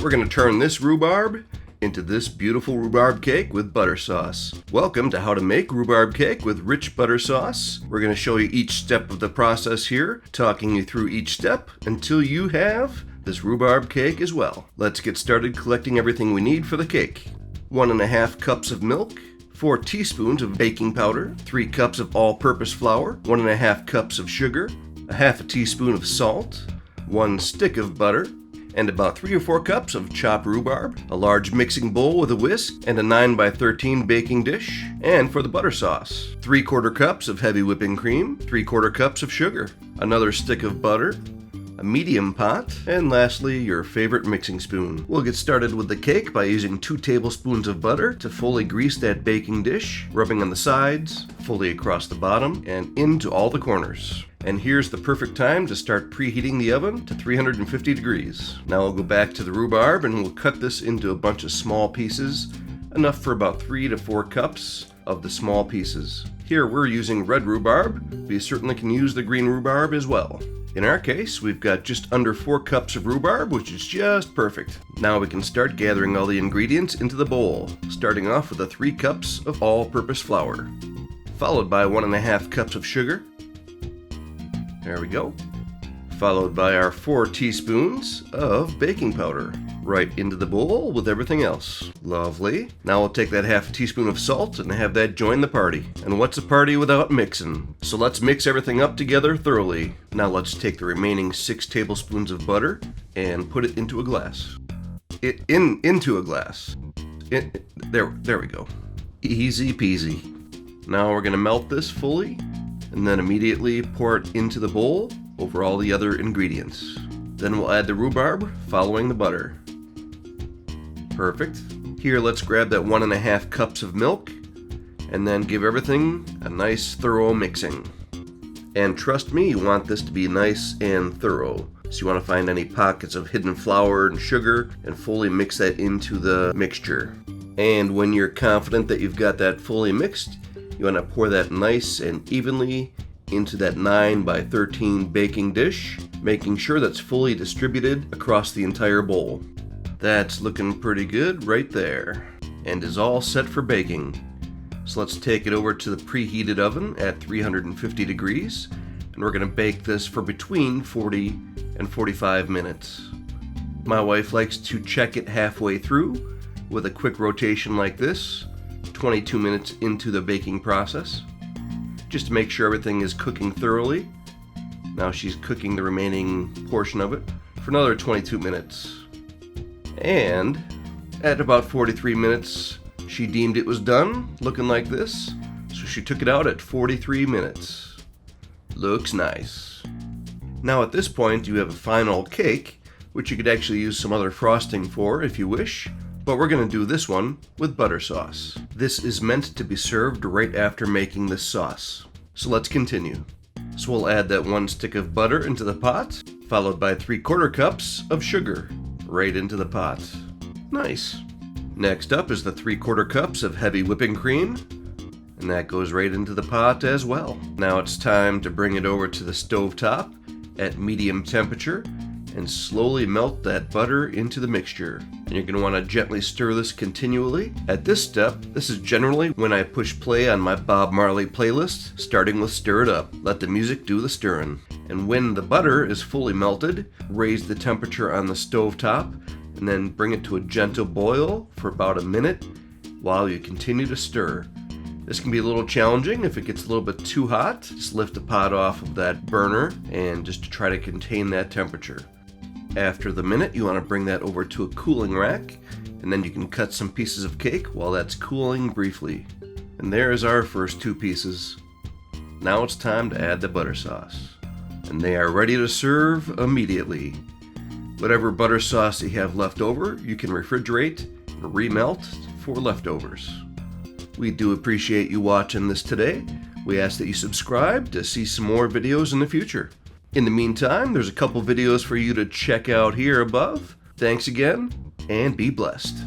we're going to turn this rhubarb into this beautiful rhubarb cake with butter sauce. Welcome to how to make rhubarb cake with rich butter sauce. We're going to show you each step of the process here, talking you through each step until you have this rhubarb cake as well. Let's get started collecting everything we need for the cake. 1.5 cups of milk, 4 teaspoons of baking powder, 3 cups of all-purpose flour, 1.5 cups of sugar, 1/2 teaspoon of salt, 1 stick of butter, and about 3 or 4 cups of chopped rhubarb, a large mixing bowl with a whisk, and a 9x13 baking dish. And for the butter sauce, 3/4 cups of heavy whipping cream, 3/4 cups of sugar, another stick of butter, a medium pot, and lastly, your favorite mixing spoon. We'll get started with the cake by using 2 tablespoons of butter to fully grease that baking dish, rubbing on the sides, fully across the bottom, and into all the corners. And here's the perfect time to start preheating the oven to 350 degrees. Now we'll go back to the rhubarb and we'll cut this into a bunch of small pieces, enough for about 3 to 4 cups of the small pieces. Here we're using red rhubarb, but you certainly can use the green rhubarb as well. In our case, we've got just under 4 cups of rhubarb, which is just perfect. Now we can start gathering all the ingredients into the bowl, starting off with the 3 cups of all-purpose flour, followed by 1.5 cups of sugar. There we go. Followed by our 4 teaspoons of baking powder, right into the bowl with everything else. Lovely. Now we'll take that 1/2 teaspoon of salt and have that join the party. And what's a party without mixing? So let's mix everything up together thoroughly. Now let's take the remaining 6 tablespoons of butter and put it into a glass. Into a glass. There we go. Easy peasy. Now we're going to melt this fully and then immediately pour it into the bowl over all the other ingredients. Then we'll add the rhubarb following the butter. Perfect. Here, let's grab that 1.5 cups of milk and then give everything a nice thorough mixing. And trust me, you want this to be nice and thorough. So you want to find any pockets of hidden flour and sugar and fully mix that into the mixture. And when you're confident that you've got that fully mixed, you want to pour that nice and evenly into that 9x13 baking dish, making sure that's fully distributed across the entire bowl. That's looking pretty good right there, and is all set for baking. So let's take it over to the preheated oven at 350 degrees, and we're going to bake this for between 40 and 45 minutes. My wife likes to check it halfway through with a quick rotation like this, 22 minutes into the baking process, just to make sure everything is cooking thoroughly. Now she's cooking the remaining portion of it for another 22 minutes. And at about 43 minutes, she deemed it was done, looking like this, so she took it out at 43 minutes. Looks nice. Now at this point, you have a final cake, which you could actually use some other frosting for if you wish. But we're going to do this one with butter sauce. This is meant to be served right after making this sauce. So let's continue. So we'll add that 1 stick of butter into the pot, followed by 3/4 cups of sugar right into the pot. Nice. Next up is the 3/4 cups of heavy whipping cream, and that goes right into the pot as well. Now it's time to bring it over to the stove top at medium temperature and slowly melt that butter into the mixture. And you're going to want to gently stir this continually. At this step, this is generally when I push play on my Bob Marley playlist, starting with Stir It Up. Let the music do the stirring. And when the butter is fully melted, raise the temperature on the stove top and then bring it to a gentle boil for about a minute while you continue to stir. This can be a little challenging if it gets a little bit too hot. Just lift the pot off of that burner and just to try to contain that temperature. After the minute, you want to bring that over to a cooling rack, and then you can cut some pieces of cake while that's cooling briefly. And there's our first 2 pieces. Now it's time to add the butter sauce. And they are ready to serve immediately. Whatever butter sauce you have left over, you can refrigerate and remelt for leftovers. We do appreciate you watching this today. We ask that you subscribe to see some more videos in the future. In the meantime, there's a couple videos for you to check out here above. Thanks again, and be blessed.